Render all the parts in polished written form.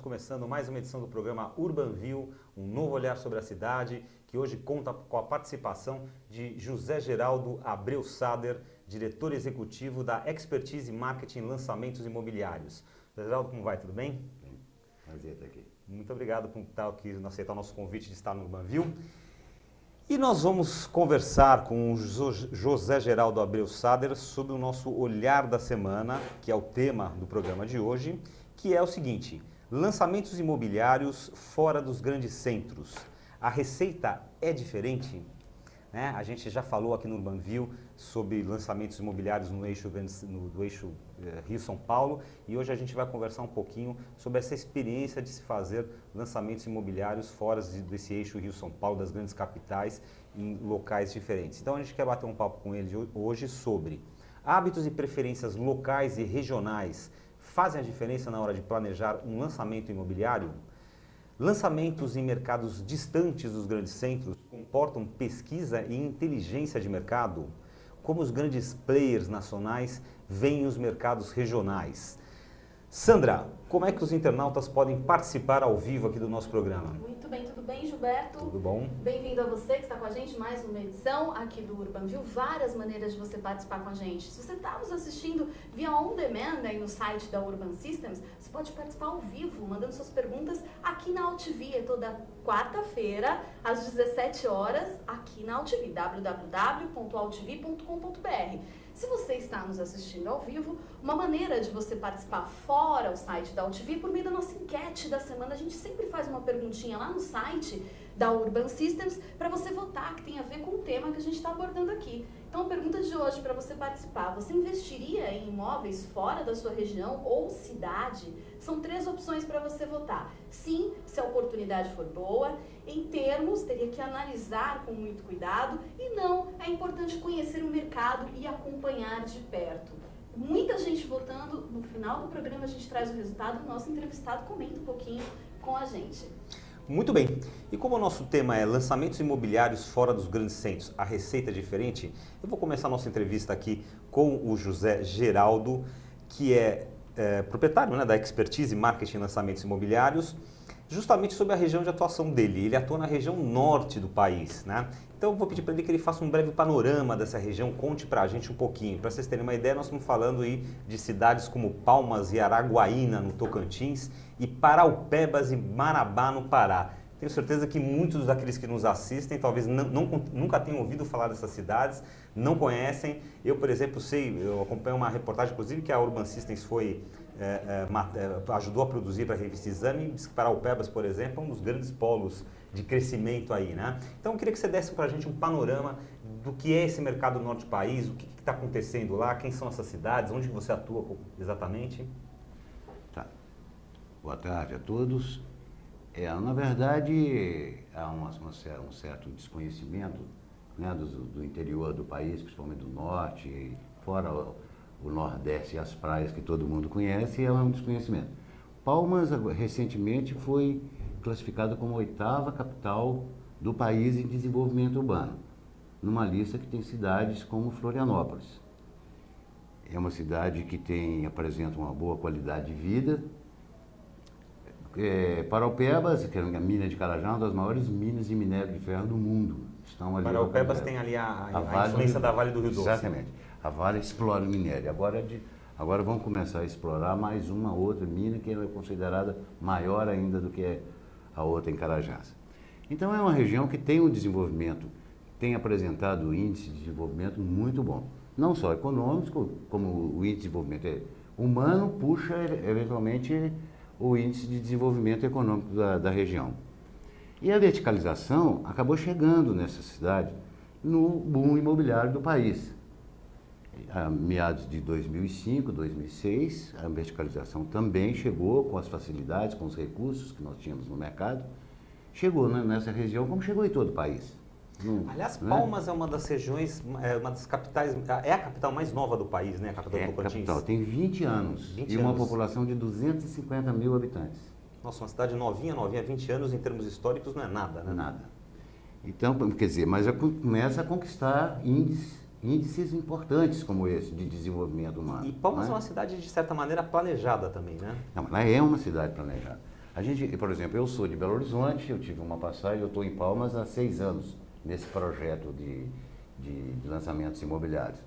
Começando mais uma edição do programa UrbanView, um novo olhar sobre a cidade, que hoje conta com a participação de José Geraldo Abreu Sader, diretor executivo da Expertise Marketing Lançamentos Imobiliários. José Geraldo, como vai? Tudo bem? Bem, prazer estar aqui. Muito obrigado por estar aqui, aceitar o nosso convite de estar no UrbanView. E nós vamos conversar com o José Geraldo Abreu Sader sobre o nosso olhar da semana, que é o tema do programa de hoje, que é o seguinte: lançamentos imobiliários fora dos grandes centros. A receita é diferente? Né? A gente já falou aqui no UrbanView sobre lançamentos imobiliários no eixo Rio-São Paulo, e hoje a gente vai conversar um pouquinho sobre essa experiência de se fazer lançamentos imobiliários fora desse eixo Rio-São Paulo, das grandes capitais, em locais diferentes. Então a gente quer bater um papo com ele hoje sobre hábitos e preferências locais e regionais fazem a diferença na hora de planejar um lançamento imobiliário? Lançamentos em mercados distantes dos grandes centros comportam pesquisa e inteligência de mercado? Como os grandes players nacionais veem os mercados regionais? Sandra, como é que os internautas podem participar ao vivo aqui do nosso programa? Muito bem, tudo bem, Gilberto? Tudo bom? Bem-vindo a você que está com a gente, mais uma edição aqui do UrbanView. Várias maneiras de você participar com a gente. Se você está nos assistindo via on demand aí no site da Urban Systems, você pode participar ao vivo, mandando suas perguntas aqui na AltV, toda quarta-feira, às 17 horas, aqui na AltV, www.altv.com.br. Se você está nos assistindo ao vivo, uma maneira de você participar fora o site da AltV, por meio da nossa enquete da semana, a gente sempre faz uma perguntinha lá no site da Urban Systems para você votar, que tem a ver com o tema que a gente está abordando aqui. Então, a pergunta de hoje para você participar: você investiria em imóveis fora da sua região ou cidade? São 3 opções para você votar. Sim, se a oportunidade for boa. Em termos, teria que analisar com muito cuidado. E não, é importante conhecer o mercado e acompanhar de perto. Muita gente votando. No final do programa a gente traz o resultado. O nosso entrevistado comenta um pouquinho com a gente. Muito bem. E como o nosso tema é lançamentos imobiliários fora dos grandes centros, a receita é diferente, eu vou começar a nossa entrevista aqui com o José Geraldo, que é proprietário, né, da Expertise Marketing e Lançamentos Imobiliários, justamente sobre a região de atuação dele. Ele atua na região norte do país, né? Então eu vou pedir para ele que ele faça um breve panorama dessa região, conte para a gente um pouquinho. Para vocês terem uma ideia, nós estamos falando aí de cidades como Palmas e Araguaína, no Tocantins, e Paraupebas e Marabá, no Pará. Tenho certeza que muitos daqueles que nos assistem talvez nunca tenham ouvido falar dessas cidades, não conhecem. Eu, por exemplo, eu acompanho uma reportagem, inclusive, que a Urban Systems ajudou a produzir para a revista Exame. Diz que Paraupebas, por exemplo, é um dos grandes polos de crescimento aí, né? Então, eu queria que você desse para a gente um panorama do que é esse mercado do norte do país, o que está acontecendo lá, quem são essas cidades, onde você atua exatamente. Tá. Boa tarde a todos. Na verdade, há um certo desconhecimento, né, do interior do país, principalmente do norte, fora o Nordeste e as praias que todo mundo conhece, é um desconhecimento. Palmas, recentemente, foi classificado como a 8ª capital do país em desenvolvimento urbano, numa lista que tem cidades como Florianópolis. É uma cidade que apresenta uma boa qualidade de vida. Paraupebas, que é a mina de Carajás, uma das maiores minas de minério de ferro do mundo. Paraupebas tem ali a influência da Vale do Rio Doce. Exatamente. A Vale explora o minério. Agora vamos começar a explorar mais uma outra mina que é considerada maior ainda do que a outra em Carajás. Então é uma região que tem um desenvolvimento, tem apresentado um índice de desenvolvimento muito bom. Não só econômico, como o índice de desenvolvimento humano puxa eventualmente o índice de desenvolvimento econômico da região. E a verticalização acabou chegando nessa cidade no boom imobiliário do país. A meados de 2005, 2006, a verticalização também chegou com as facilidades, com os recursos que nós tínhamos no mercado. Chegou, né, nessa região, como chegou em todo o país. Aliás, Palmas é uma das regiões, uma das capitais, é a capital mais nova do país, né? A capital do Tocantins. Capital, tem 20 anos e uma população de 250 mil habitantes. Nossa, uma cidade novinha, 20 anos em termos históricos não é nada, né? Nada. Então, quer dizer, mas já começa a conquistar índices importantes como esse de desenvolvimento humano. E Palmas é uma cidade, de certa maneira, planejada também, né? Não, ela é uma cidade planejada. A gente, por exemplo, eu sou de Belo Horizonte, eu tive uma passagem, eu estou em Palmas há 6 anos nesse projeto de lançamentos imobiliários.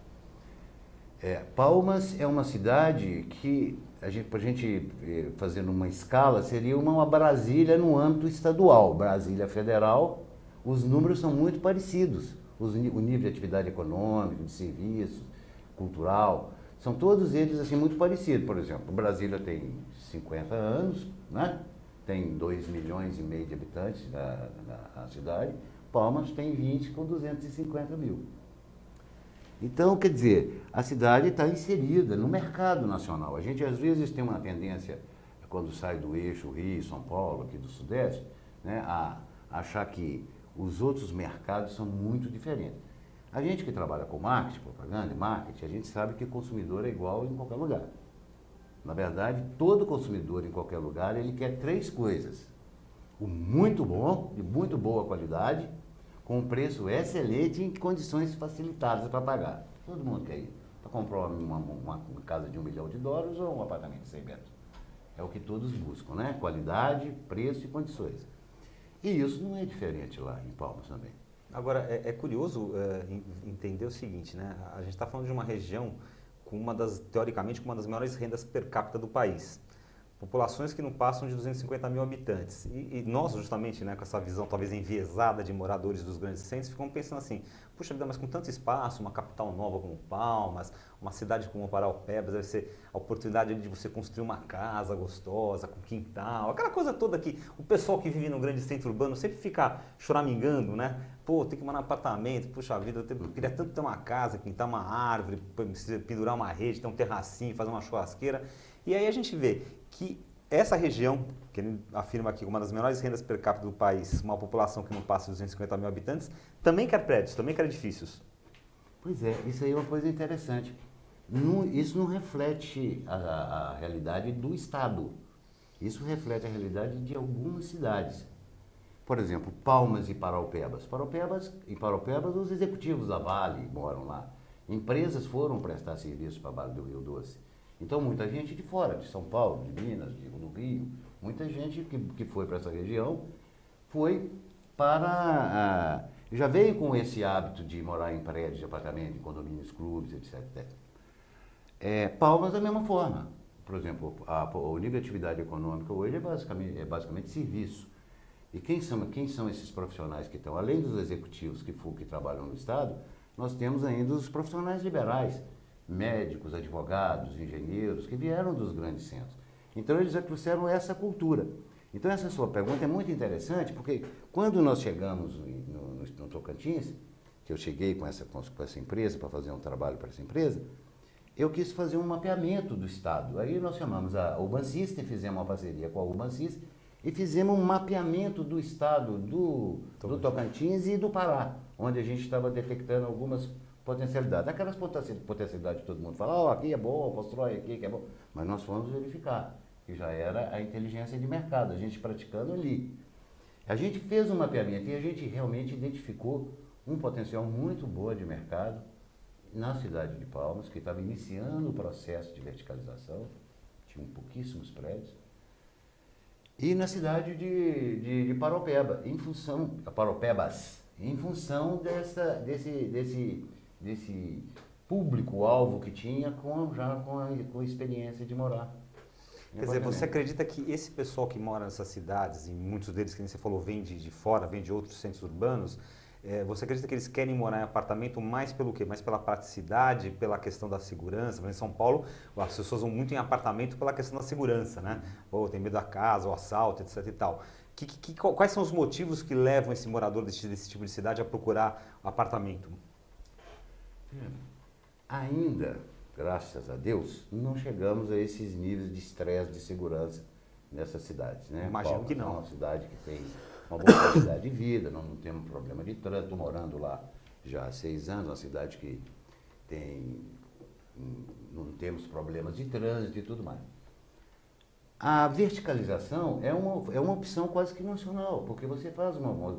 Palmas é uma cidade que, para a gente fazendo uma escala, seria uma Brasília no âmbito estadual. Brasília federal, os números são muito parecidos. O nível de atividade econômica, de serviço, cultural, são todos eles assim, muito parecidos. Por exemplo, Brasília tem 50 anos, né? Tem 2,5 milhões de habitantes na cidade. Palmas tem 20 com 250 mil. Então, quer dizer, a cidade está inserida no mercado nacional. A gente, às vezes, tem uma tendência, quando sai do eixo Rio, São Paulo, aqui do Sudeste, né, a achar que os outros mercados são muito diferentes. A gente que trabalha com marketing, propaganda e marketing, a gente sabe que o consumidor é igual em qualquer lugar. Na verdade, todo consumidor em qualquer lugar, ele quer 3 coisas. O muito bom, de muito boa qualidade, com um preço excelente e em condições facilitadas para pagar. Todo mundo quer ir para comprar uma casa de $1 milhão ou um apartamento de 100 metros. É o que todos buscam, né? Qualidade, preço e condições. E isso não é diferente lá em Palmas também. Agora, é curioso entender o seguinte, né? A gente está falando de uma região com teoricamente, com uma das maiores rendas per capita do país. Populações que não passam de 250 mil habitantes. E nós, justamente, né, com essa visão talvez enviesada de moradores dos grandes centros, ficamos pensando assim, puxa vida, mas com tanto espaço, uma capital nova como Palmas, uma cidade como Paraupebas, deve ser a oportunidade de você construir uma casa gostosa, com quintal, aquela coisa toda que o pessoal que vive no grande centro urbano sempre fica choramingando, né? Pô, tem que morar no apartamento, puxa vida, eu queria tanto ter uma casa, pintar uma árvore, pendurar uma rede, ter um terracinho, fazer uma churrasqueira. E aí a gente vê que essa região, que ele afirma aqui uma das menores rendas per capita do país, uma população que não passa de 250 mil habitantes, também quer prédios, também quer edifícios. Pois é, isso aí é uma coisa interessante. Isso não reflete a realidade do Estado. Isso reflete a realidade de algumas cidades. Por exemplo, Palmas e Paraupebas. Em Paraupebas, os executivos da Vale moram lá. Empresas foram prestar serviço para a Vale do Rio Doce. Então, muita gente de fora, de São Paulo, de Minas, do Rio, muita gente que foi para essa região, foi para... já veio com esse hábito de morar em prédios, de apartamentos, em condomínios, clubes, etc. Palmas da mesma forma. Por exemplo, o nível de atividade econômica hoje é basicamente serviço. E quem são esses profissionais que estão? Além dos executivos que trabalham no Estado, nós temos ainda os profissionais liberais, médicos, advogados, engenheiros, que vieram dos grandes centros. Então, eles já trouxeram essa cultura. Então, essa sua pergunta é muito interessante, porque quando nós chegamos no Tocantins, que eu cheguei com essa empresa, para fazer um trabalho para essa empresa, eu quis fazer um mapeamento do Estado. Aí nós chamamos a Urban System, fizemos uma parceria com a Urban System, e fizemos um mapeamento do Estado do Tocantins e do Pará, onde a gente estava detectando algumas potencialidades. Aquelas potencialidades que todo mundo fala, aqui é bom, constrói aqui que é bom. Mas nós fomos verificar, que já era a inteligência de mercado, a gente praticando ali. A gente fez um mapeamento e a gente realmente identificou um potencial muito bom de mercado na cidade de Palmas, que estava iniciando o processo de verticalização, tinham pouquíssimos prédios, e na cidade de Paraupebas, em função desse público-alvo que tinha com a experiência de morar. Quer dizer, você acredita que esse pessoal que mora nessas cidades, e muitos deles, que nem você falou, vem de fora, vem de outros centros urbanos, você acredita que eles querem morar em apartamento mais pelo quê? Mais pela praticidade, pela questão da segurança? Em São Paulo, as pessoas vão muito em apartamento pela questão da segurança, né? Ou tem medo da casa, o assalto, etc e tal. Quais são os motivos que levam esse morador desse tipo de cidade a procurar apartamento? Ainda, graças a Deus, não chegamos a esses níveis de estresse de segurança nessas cidades, né? Imagino que não. É uma cidade que tem uma boa qualidade de vida, não temos problema de trânsito. Estou morando lá já há 6 anos, uma cidade que não temos problemas de trânsito e tudo mais. A verticalização é uma opção quase que nacional, porque você faz uma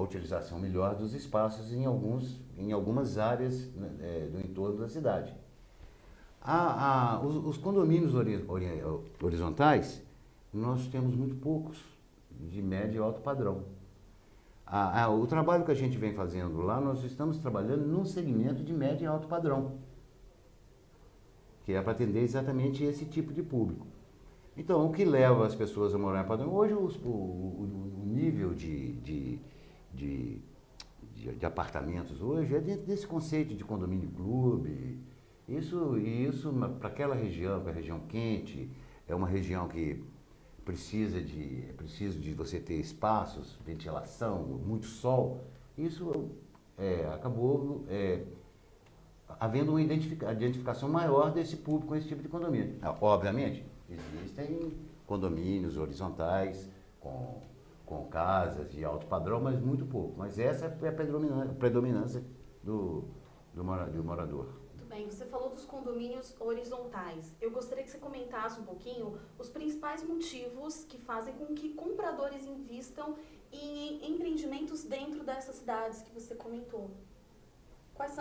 utilização melhor dos espaços em algumas áreas do entorno da cidade. Os condomínios horizontais, nós temos muito poucos, de médio e alto padrão. O trabalho que a gente vem fazendo lá, nós estamos trabalhando num segmento de médio e alto padrão, que é para atender exatamente esse tipo de público. Então, o que leva as pessoas a morar em padrão? Hoje, o nível de apartamentos hoje é dentro desse conceito de condomínio clube. Isso para aquela região, que é a região quente, é uma região que precisa de você ter espaços, ventilação, muito sol. Isso acabou havendo uma identificação maior desse público com esse tipo de condomínio. Obviamente, existem condomínios horizontais com casas de alto padrão, mas muito pouco. Mas essa é a predominância do morador. Bem, você falou dos condomínios horizontais. Eu gostaria que você comentasse um pouquinho os principais motivos que fazem com que compradores invistam em empreendimentos dentro dessas cidades que você comentou.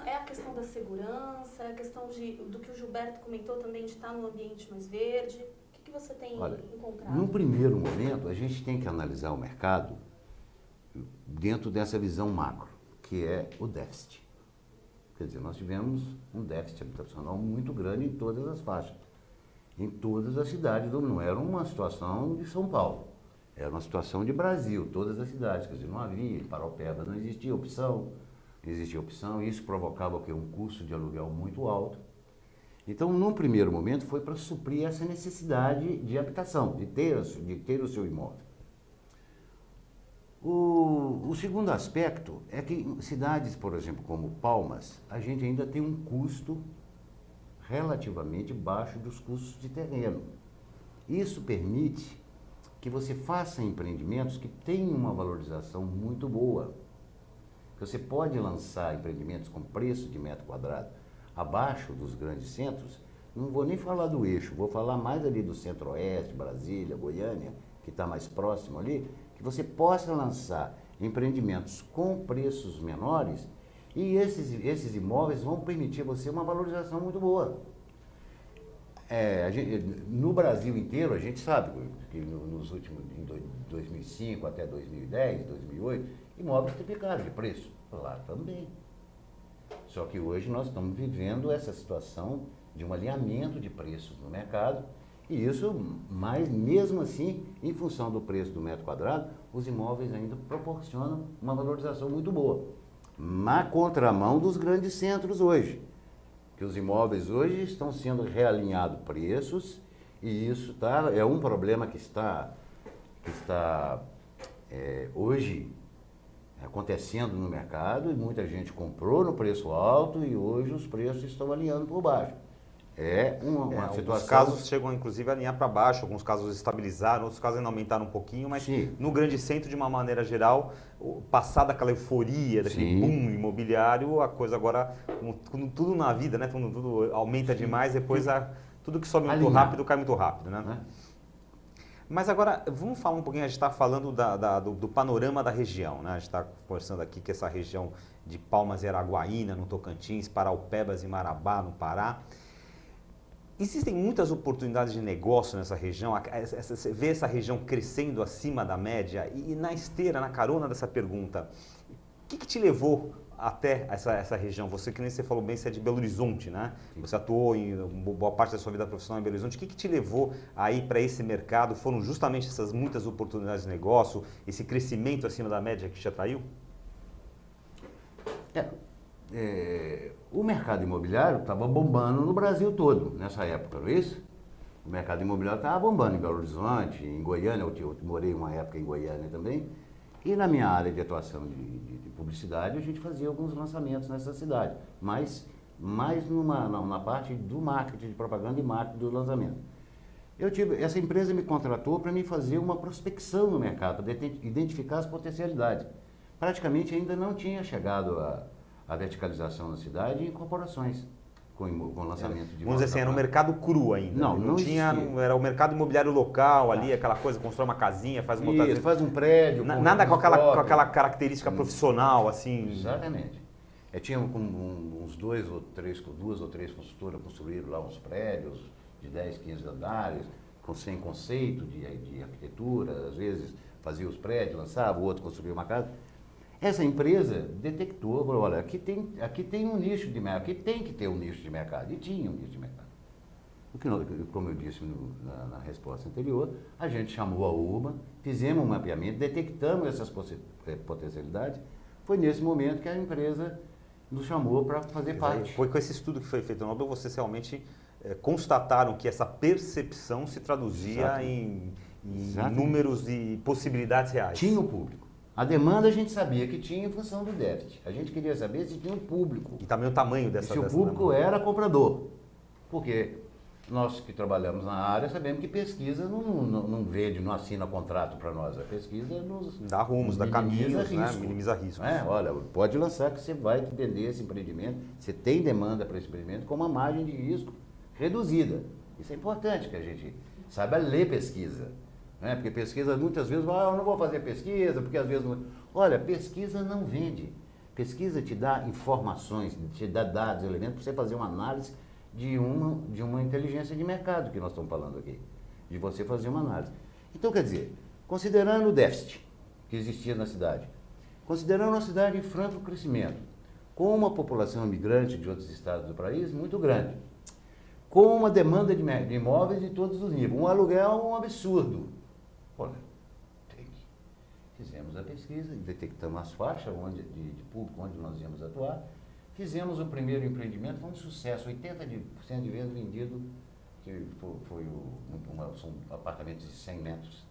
É a questão da segurança, é a questão do que o Gilberto comentou também, de estar num ambiente mais verde? O que você tem encontrado? No primeiro momento, a gente tem que analisar o mercado dentro dessa visão macro, que é o déficit. Quer dizer, nós tivemos um déficit habitacional muito grande em todas as faixas, em todas as cidades. Não era uma situação de São Paulo, era uma situação de Brasil, todas as cidades. Quer dizer, não havia, em Paraupeba não existia opção, isso provocava um custo de aluguel muito alto. Então, num primeiro momento, foi para suprir essa necessidade de habitação, de ter o seu imóvel. O segundo aspecto é que em cidades, por exemplo, como Palmas, a gente ainda tem um custo relativamente baixo dos custos de terreno. Isso permite que você faça empreendimentos que tenham uma valorização muito boa. Você pode lançar empreendimentos com preço de metro quadrado abaixo dos grandes centros. Não vou nem falar do eixo, vou falar mais ali do Centro-Oeste, Brasília, Goiânia, que está mais próximo ali, que você possa lançar empreendimentos com preços menores e esses imóveis vão permitir a você uma valorização muito boa. No Brasil inteiro, a gente sabe que nos últimos, em 2005 até 2010, 2008, imóveis triplicaram de preço. Lá também. Só que hoje nós estamos vivendo essa situação de um alinhamento de preços no mercado. E isso, mas mesmo assim, em função do preço do metro quadrado, os imóveis ainda proporcionam uma valorização muito boa. Na contramão dos grandes centros hoje, que os imóveis hoje estão sendo realinhados preços, e isso é um problema que está hoje acontecendo no mercado, e muita gente comprou no preço alto e hoje os preços estão alinhando por baixo. Uma situação... Alguns casos chegam, inclusive, a alinhar para baixo, alguns casos estabilizaram, outros casos ainda aumentaram um pouquinho, mas Sim. No grande centro, de uma maneira geral, passada aquela euforia, daquele boom imobiliário, a coisa agora, como tudo na vida, né? Tudo aumenta demais, depois tudo que sobe muito rápido cai muito rápido, né? Mas agora, vamos falar um pouquinho, a gente está falando do panorama da região, né? A gente está conversando aqui que essa região de Palmas e Araguaína, no Tocantins, Paraupebas e Marabá, no Pará. Existem muitas oportunidades de negócio nessa região, você vê essa região crescendo acima da média e na esteira, na carona dessa pergunta, o que te levou até essa região? Você, que nem você falou bem, você é de Belo Horizonte, né? Você atuou em boa parte da sua vida profissional em Belo Horizonte. O que te levou aí para esse mercado? Foram justamente essas muitas oportunidades de negócio, esse crescimento acima da média que te atraiu? O mercado imobiliário estava bombando no Brasil todo nessa época, não é isso? O mercado imobiliário estava bombando em Belo Horizonte, em Goiânia, eu morei uma época em Goiânia também, e na minha área de atuação de publicidade a gente fazia alguns lançamentos nessa cidade, mas mais na parte do marketing, de propaganda e marketing do lançamento. Essa empresa me contratou para me fazer uma prospecção no mercado, para identificar as potencialidades. Praticamente ainda não tinha chegado a verticalização na cidade e incorporações com lançamento de... Vamos dizer assim, era um mercado cru ainda. Não tinha, era o mercado imobiliário local ali, aquela coisa, constrói uma casinha, faz uma faz um prédio. Nada com aquela característica profissional, assim. Exatamente. Tinha uns duas ou três construtoras construíram lá uns prédios de 10, 15 andares, sem conceito de arquitetura, às vezes fazia os prédios, lançava, o outro construía uma casa. Essa empresa detectou, falou, olha, aqui tem um nicho de mercado, aqui tem que ter um nicho de mercado, e tinha um nicho de mercado. Como eu disse na resposta anterior, a gente chamou a URBA, fizemos um mapeamento, detectamos essas potencialidades, foi nesse momento que a empresa nos chamou para fazer parte. Foi com esse estudo que foi feito na Nobel, vocês realmente constataram que essa percepção se traduzia em números e possibilidades reais. Tinha o público. A demanda a gente sabia que tinha em função do déficit. A gente queria saber se tinha um público. E também o tamanho dessa se o público era comprador. Porque nós que trabalhamos na área sabemos que pesquisa não vende, não assina contrato para nós. A pesquisa nos dá rumos, dá caminhos, né? Minimiza riscos. Olha, pode lançar que você vai vender esse empreendimento, você tem demanda para esse empreendimento com uma margem de risco reduzida. Isso é importante que a gente saiba ler pesquisa. Porque pesquisa muitas vezes, eu não vou fazer pesquisa, porque às vezes... Olha, pesquisa não vende. Pesquisa te dá informações, te dá dados, elementos para você fazer uma análise de uma inteligência de mercado que nós estamos falando aqui. De você fazer uma análise. Então, quer dizer, considerando o déficit que existia na cidade, considerando uma cidade em franco crescimento, com uma população imigrante de outros estados do país muito grande, com uma demanda de imóveis de todos os níveis, um aluguel um absurdo. Olha, fizemos a pesquisa, detectamos as faixas de público onde nós íamos atuar, fizemos o primeiro empreendimento, foi um sucesso, 80% de vendas vendido, que são apartamentos de 100 metros.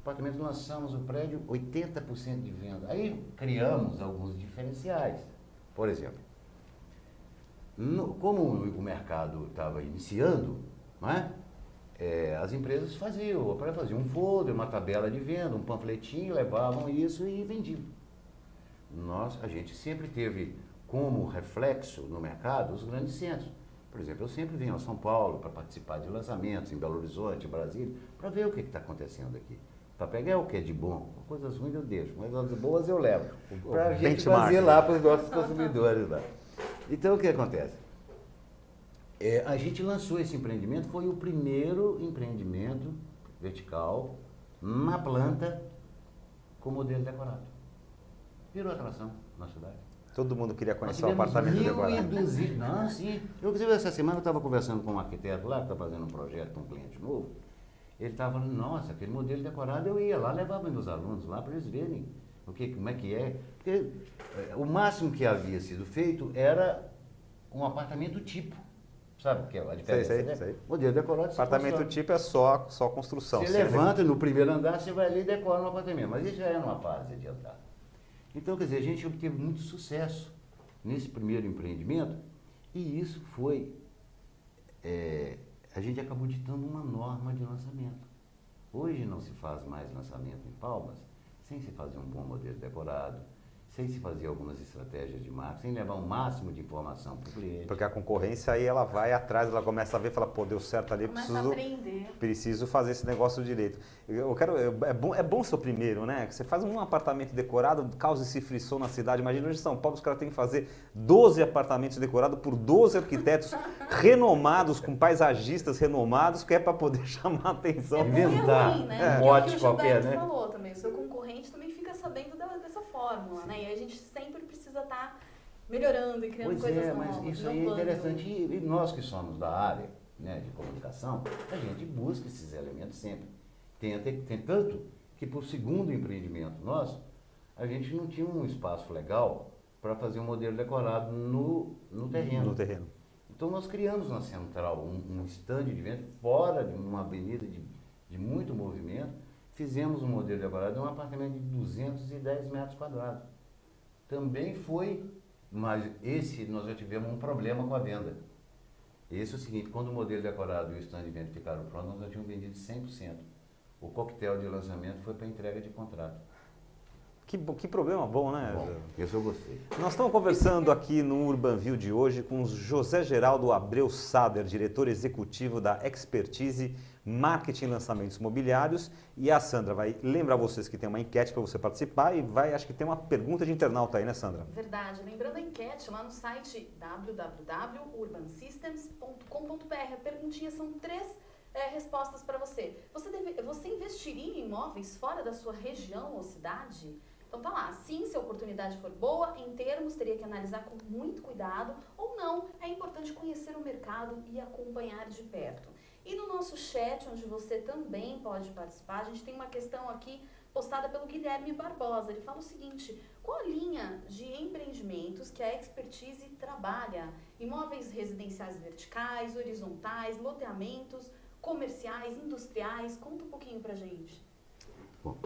Apartamentos, lançamos o prédio, 80% de venda. Aí criamos alguns diferenciais. Por exemplo, como o mercado estava iniciando, não é? As empresas faziam um folder, uma tabela de venda, um panfletinho, levavam isso e vendiam. A gente sempre teve como reflexo no mercado os grandes centros. Por exemplo, eu sempre venho a São Paulo para participar de lançamentos em Belo Horizonte, Brasília, para ver o que está acontecendo aqui. Para pegar o que é de bom, coisas ruins eu deixo, mas as boas eu levo. Para a gente fazer lá para os nossos consumidores lá. Então o que acontece? A gente lançou esse empreendimento, foi o primeiro empreendimento vertical na planta com modelo decorado. Virou atração na cidade. Todo mundo queria conhecer o apartamento decorado. Não, sim. Essa semana eu estava conversando com um arquiteto lá, que está fazendo um projeto com um cliente novo. Ele estava falando, nossa, aquele modelo decorado eu ia lá, levava meus alunos lá para eles verem como é que é. Porque o máximo que havia sido feito era um apartamento tipo. Sabe o que é a diferença? Sei. Modelo decorado. Apartamento tipo é só construção. Você levanta no primeiro andar, você vai ali e decora um apartamento. Mas isso já é numa fase adiantada. Então, quer dizer, a gente obteve muito sucesso nesse primeiro empreendimento e isso foi... a gente acabou ditando uma norma de lançamento. Hoje não se faz mais lançamento em Palmas sem se fazer um bom modelo decorado, sem se fazer algumas estratégias de marketing, sem levar o máximo de informação para o cliente. Porque a concorrência aí ela vai atrás, ela começa a ver, fala, pô, deu certo ali, preciso fazer esse negócio direito. É bom ser o primeiro, né? Você faz um apartamento decorado, causa esse frisson na cidade. Imagina hoje em São Paulo, os caras têm que fazer 12 apartamentos decorados por 12 arquitetos renomados, com paisagistas renomados, que é para poder chamar a atenção. Inventar ruim, né? um mote qualquer, né? Falou também, o seu concorrente também fica sabendo dessa fórmula, né? E a gente sempre precisa estar melhorando e criando coisas novas. Mas isso aí é interessante. E nós que somos da área, né, de comunicação, a gente busca esses elementos sempre. Tem tanto que para o segundo empreendimento nosso, a gente não tinha um espaço legal para fazer um modelo decorado no terreno. Então nós criamos na central um stand de venda fora de uma avenida de muito movimento. Fizemos um modelo decorado de um apartamento de 210 metros quadrados. Também foi, mas esse nós já tivemos um problema com a venda. Esse é o seguinte, quando o modelo decorado e o stand de venda ficaram prontos, nós já tínhamos vendido 100%. O coquetel de lançamento foi para entrega de contrato. Que problema bom, né? Bom, esse eu gostei. Nós estamos conversando aqui no Urban View de hoje com o José Geraldo Abreu Sader, diretor executivo da Expertise Marketing e Lançamentos Imobiliários. E a Sandra vai lembrar vocês que tem uma enquete para você participar e acho que tem uma pergunta de internauta aí, né, Sandra? Verdade. Lembrando a enquete lá no site www.urbansystems.com.br. A perguntinha são 3 respostas para você. Você investiria em imóveis fora da sua região ou cidade? Então tá lá, sim, se a oportunidade for boa, em termos, teria que analisar com muito cuidado, ou não, é importante conhecer o mercado e acompanhar de perto. E no nosso chat, onde você também pode participar, a gente tem uma questão aqui postada pelo Guilherme Barbosa. Ele fala o seguinte: qual a linha de empreendimentos que a Expertise trabalha? Imóveis residenciais verticais, horizontais, loteamentos, comerciais, industriais? Conta um pouquinho pra gente. Bom,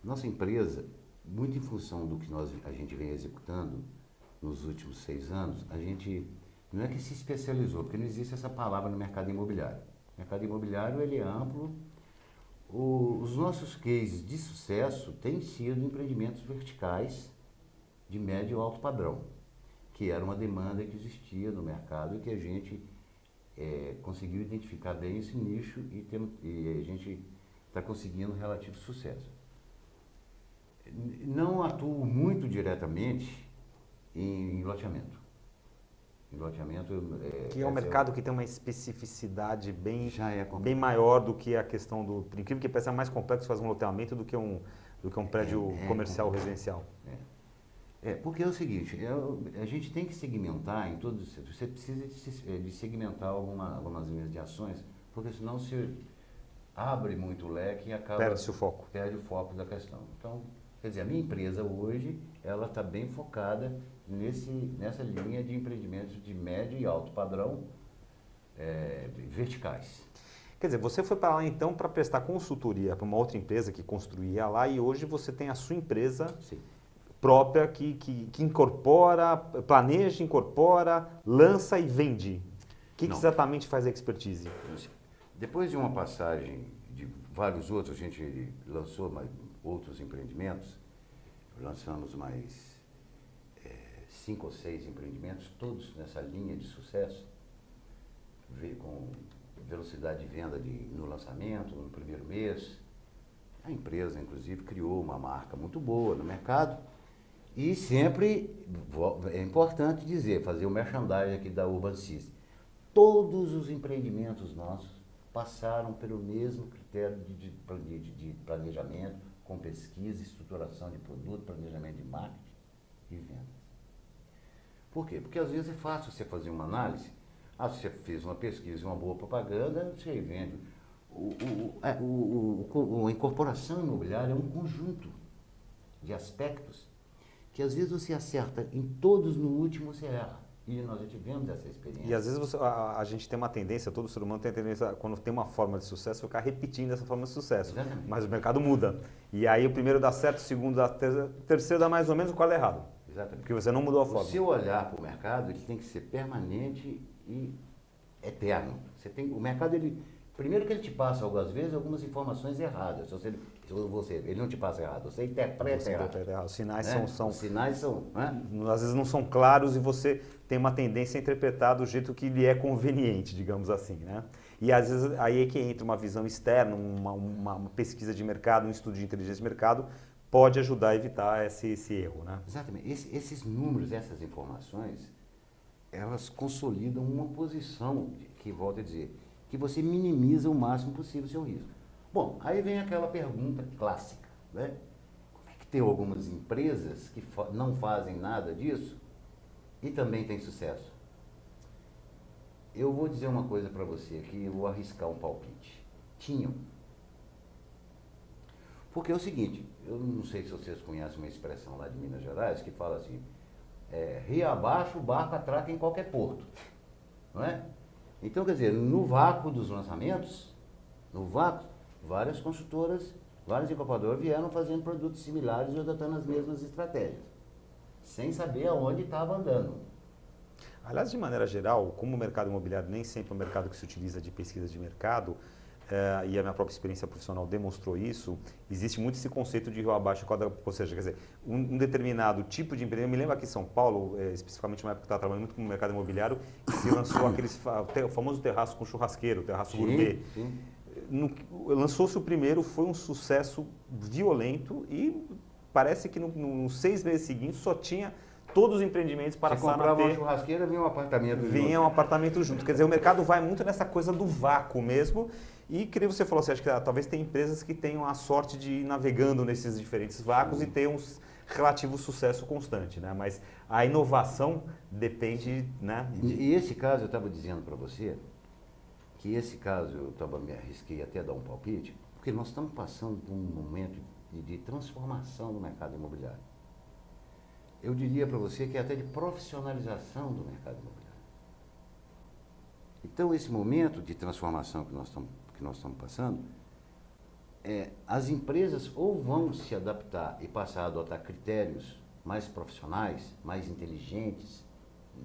nossa empresa, muito em função do que a gente vem executando nos últimos 6 anos, a gente não é que se especializou, porque não existe essa palavra no mercado imobiliário. O mercado imobiliário ele é amplo. Os nossos cases de sucesso têm sido empreendimentos verticais de médio e alto padrão, que era uma demanda que existia no mercado e que a gente conseguiu identificar bem esse nicho e a gente está conseguindo relativo sucesso. Não atuo muito diretamente em loteamento. Em loteamento... Que é um mercado que tem uma especificidade bem bem maior do que a questão do... Por incrível que pareça, é mais complexo fazer um loteamento do que um prédio comercial ou residencial. Porque é o seguinte, a gente tem que segmentar em todos os setores. Você precisa de segmentar algumas linhas de ações, porque senão você abre muito o leque e acaba... Perde-se o foco. Perde o foco da questão. Então, quer dizer, a minha empresa hoje, ela está bem focada nessa linha de empreendimentos de médio e alto padrão verticais. Quer dizer, você foi para lá então para prestar consultoria para uma outra empresa que construía lá e hoje você tem a sua empresa Sim. própria que incorpora, planeja, incorpora, lança e vende. O que exatamente faz a Expertise? Depois de uma passagem de vários outros, a gente lançou outros empreendimentos, lançamos mais 5 ou 6 empreendimentos, todos nessa linha de sucesso, com velocidade de venda no lançamento, no primeiro mês. A empresa, inclusive, criou uma marca muito boa no mercado e sempre, é importante dizer, fazer o merchandising aqui da Urban System. Todos os empreendimentos nossos passaram pelo mesmo critério de planejamento, com pesquisa, estruturação de produto, planejamento de marketing e vendas. Por quê? Porque às vezes é fácil você fazer uma análise. Você fez uma pesquisa e uma boa propaganda, você vende. A incorporação imobiliária é um conjunto de aspectos que às vezes você acerta em todos, no último você erra. E nós já tivemos essa experiência. E às vezes a gente tem uma tendência, todo ser humano tem a tendência, quando tem uma forma de sucesso, ficar repetindo essa forma de sucesso. Exatamente. Mas o mercado muda. E aí o primeiro dá certo, o segundo dá certo, o terceiro dá mais ou menos, o quarto é errado. Exatamente. Porque você não mudou a forma. O seu olhar para o mercado ele tem que ser permanente e eterno. O mercado, primeiro que ele te passa às vezes algumas informações erradas. Ele não te passa errado, você interpreta errado. Os sinais Os sinais são... às vezes não são claros e você tem uma tendência a interpretar do jeito que lhe é conveniente, digamos assim, né? E às vezes aí é que entra uma visão externa, uma pesquisa de mercado, um estudo de inteligência de mercado, pode ajudar a evitar esse erro, né? Exatamente. Esses números, essas informações, elas consolidam uma posição que, volto a dizer, que você minimiza o máximo possível o seu risco. Bom, aí vem aquela pergunta clássica, né? Como é que tem algumas empresas que não fazem nada disso e também têm sucesso? Eu vou dizer uma coisa para você aqui, eu vou arriscar um palpite. Tinham. Porque é o seguinte, eu não sei se vocês conhecem uma expressão lá de Minas Gerais que fala assim, rio abaixo, o barco atraca em qualquer porto, não é? Então, quer dizer, no vácuo dos lançamentos, várias consultoras, várias incorporadoras vieram fazendo produtos similares e adotando as mesmas estratégias, sem saber aonde estava andando. Aliás, de maneira geral, como o mercado imobiliário nem sempre é um mercado que se utiliza de pesquisa de mercado, e a minha própria experiência profissional demonstrou isso, existe muito esse conceito de rio abaixo, ou seja, quer dizer, um determinado tipo de empreendimento. Eu me lembro aqui em São Paulo, especificamente uma época que eu estava trabalhando muito com o mercado imobiliário, que se lançou o famoso terraço com churrasqueiro, o terraço gourmet. Sim. Lançou-se o primeiro, foi um sucesso violento e parece que nos 6 meses seguintes só tinha todos os empreendimentos para Você comprava uma churrasqueira, vinha um apartamento junto. Vinha um apartamento junto. Quer dizer, o mercado vai muito nessa coisa do vácuo mesmo. E que você falou, você acha que talvez tem empresas que tenham a sorte de ir navegando nesses diferentes vácuos e ter um relativo sucesso constante, né? Mas a inovação depende, né? E esse caso, eu estava dizendo para você, que esse caso eu me arrisquei até a dar um palpite, porque nós estamos passando por um momento de transformação do mercado imobiliário. Eu diria para você que é até de profissionalização do mercado imobiliário. Então, esse momento de transformação que nós estamos passando, as empresas ou vão se adaptar e passar a adotar critérios mais profissionais, mais inteligentes,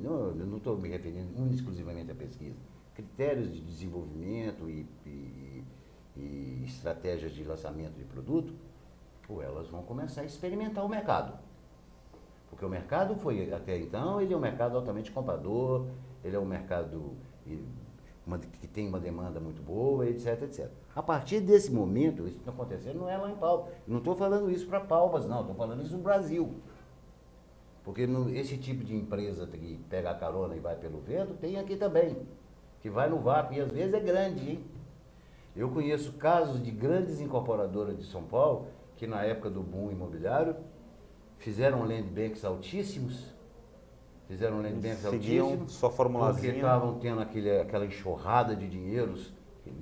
eu não estou me referindo exclusivamente à pesquisa, critérios de desenvolvimento e estratégias de lançamento de produto, ou elas vão começar a experimentar o mercado. Porque o mercado foi, até então, ele é um mercado altamente comprador, ele é um mercado que tem uma demanda muito boa, etc, etc. A partir desse momento, isso que está acontecendo não é lá em Palmas. Eu não estou falando isso para Palmas, não, estou falando isso no Brasil. Porque esse tipo de empresa que pega a carona e vai pelo vento, tem aqui também, que vai no vácuo e às vezes é grande, hein? Eu conheço casos de grandes incorporadoras de São Paulo, que na época do boom imobiliário, fizeram land banks altíssimos, Seguiam sua formulazinha. Porque estavam tendo aquela enxurrada de dinheiros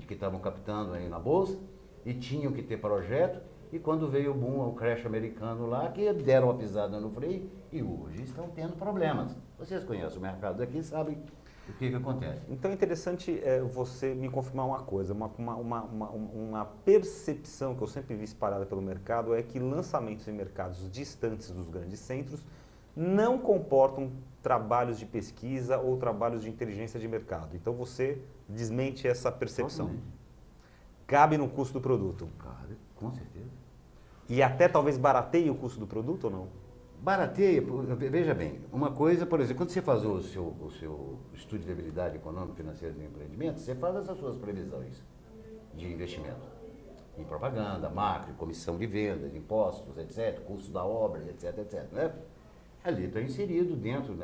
que estavam captando aí na bolsa e tinham que ter projeto. E quando veio o boom, o crash americano lá, que deram uma pisada no freio e hoje estão tendo problemas. Vocês conhecem o mercado daqui, sabem o que acontece. Então é interessante você me confirmar uma coisa, uma percepção que eu sempre vi espalhada pelo mercado é que lançamentos em mercados distantes dos grandes centros não comportam trabalhos de pesquisa ou trabalhos de inteligência de mercado. Então você desmente essa percepção. Totalmente. Cabe no custo do produto. Cara, com certeza. E até talvez barateie o custo do produto ou não? Barateia, veja bem, uma coisa, por exemplo, quando você faz o seu estudo de viabilidade econômica e financeira do empreendimento, você faz essas suas previsões de investimento em propaganda, macro, comissão de vendas, impostos, etc., custo da obra, etc., etc., né? Ali está inserido dentro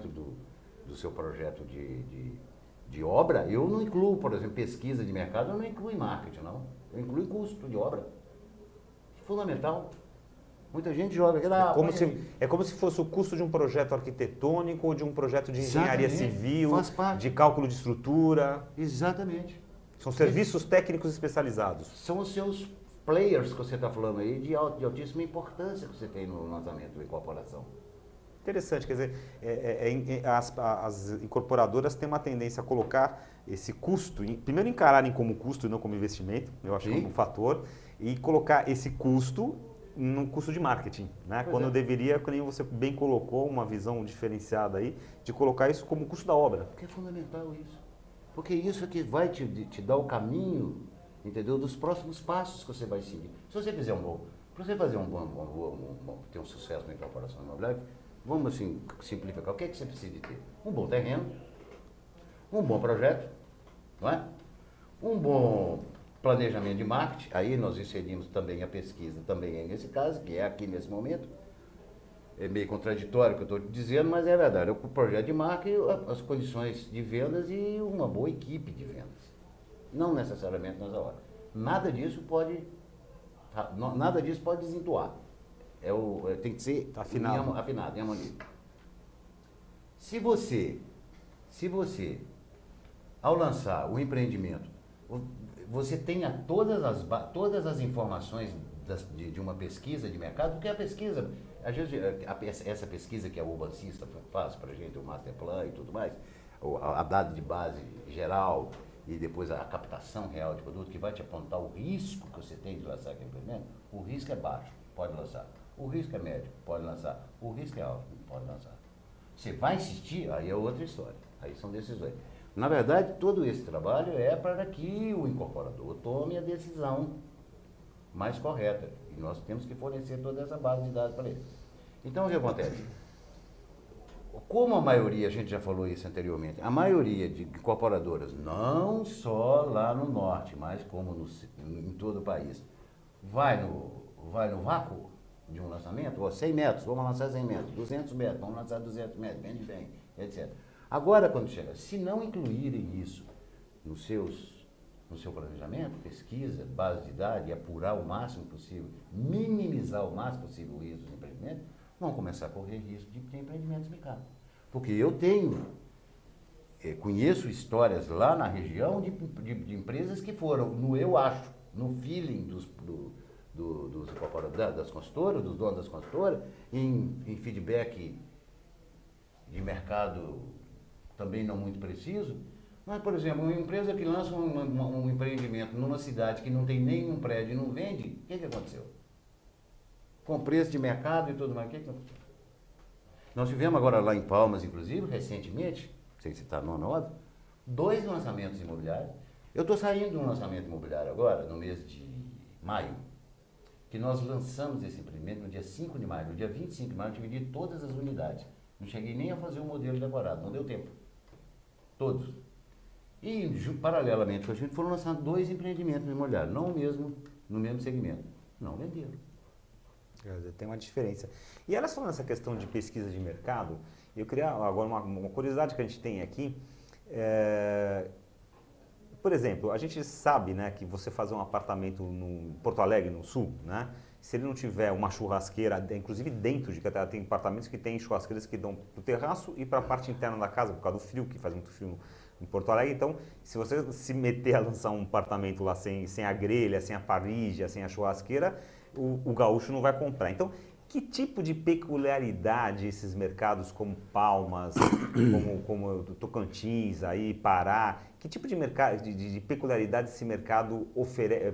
do seu projeto de obra. Eu não incluo, por exemplo, pesquisa de mercado, eu não incluo em marketing, não. Eu incluo em custo de obra. Fundamental. Muita gente joga aqui lá. É como se fosse o custo de um projeto arquitetônico ou de um projeto de engenharia civil, faz parte. de cálculo de estrutura. Exatamente. São serviços técnicos especializados. São os seus players que você está falando aí, de altíssima importância que você tem no lançamento da incorporação. Interessante, quer dizer, as incorporadoras têm uma tendência a colocar esse custo, primeiro encararem como custo e não como investimento, eu acho que é um fator, e colocar esse custo no custo de marketing, né? Quando deveria, como você bem colocou, uma visão diferenciada aí, de colocar isso como custo da obra. Porque é fundamental isso. Porque isso é que vai te dar o caminho, entendeu, dos próximos passos que você vai seguir. Se você fizer para você fazer ter um sucesso na incorporação imobiliária, vamos assim simplificar, o que é que você precisa de ter? Um bom terreno, um bom projeto, não é? Um bom planejamento de marketing, aí nós inserimos também a pesquisa, também é nesse caso, que é aqui nesse momento. É meio contraditório o que eu estou dizendo, mas é verdade. O projeto de marketing, as condições de vendas e uma boa equipe de vendas. Não necessariamente nessa hora. Nada disso pode desentoar. Tem que ser afinado em harmonia. Se você, ao lançar o empreendimento, você tenha todas as informações de uma pesquisa de mercado, porque a pesquisa, às vezes, essa pesquisa que a urbancista faz para a gente, o master plan e tudo mais, a dada de base geral e depois a captação real de produto, que vai te apontar o risco que você tem de lançar aquele empreendimento, o risco é baixo, pode lançar. O risco é médio, pode lançar. O risco é alto, pode lançar. Você vai insistir, aí é outra história. Aí são decisões. Na verdade, todo esse trabalho é para que o incorporador tome a decisão mais correta. E nós temos que fornecer toda essa base de dados para ele. Então, o que acontece? Como a maioria, a gente já falou isso anteriormente, a maioria de incorporadoras, não só lá no norte, mas como em todo o país, vai no vácuo de um lançamento, ó, 100 metros, vamos lançar 100 metros, 200 metros, vamos lançar 200 metros, vem, etc. Agora, quando chega, se não incluírem isso no seu planejamento, pesquisa, base de dados, e apurar o máximo possível, minimizar o máximo possível o risco dos empreendimentos, vão começar a correr risco de ter empreendimentos mercado. Porque eu conheço histórias lá na região de empresas que foram, no feeling dos das consultoras, dos donos das consultoras, em feedback de mercado também não muito preciso. Mas, por exemplo, uma empresa que lança um empreendimento numa cidade que não tem nenhum prédio e não vende, o que aconteceu? Com preço de mercado e tudo mais, o que aconteceu? Nós tivemos agora lá em Palmas, inclusive, recentemente, não sei se está no óbvio, 2 lançamentos imobiliários. Eu estou saindo de um lançamento imobiliário agora, no mês de maio, que nós lançamos esse empreendimento no dia 5 de maio. No dia 25 de maio eu dividi todas as unidades. Não cheguei nem a fazer o modelo decorado, não deu tempo. Todos. E, paralelamente com a gente, foram lançados 2 empreendimentos imobiliários, não no mesmo segmento. Não venderam. Quer dizer, tem uma diferença. E elas falando essa questão de pesquisa de mercado, eu queria agora uma curiosidade que a gente tem aqui. Por exemplo, a gente sabe, né, que você fazer um apartamento no Porto Alegre, no sul, né, se ele não tiver uma churrasqueira, inclusive dentro de casa, tem apartamentos que tem churrasqueiras que dão para o terraço e para a parte interna da casa, por causa do frio, que faz muito frio em Porto Alegre. Então, se você se meter a lançar um apartamento lá sem a grelha, sem a parrilla, sem a churrasqueira, o gaúcho não vai comprar. Então, que tipo de peculiaridade esses mercados como Palmas, como Tocantins, aí, Pará, que tipo de mercado, de peculiaridade esse mercado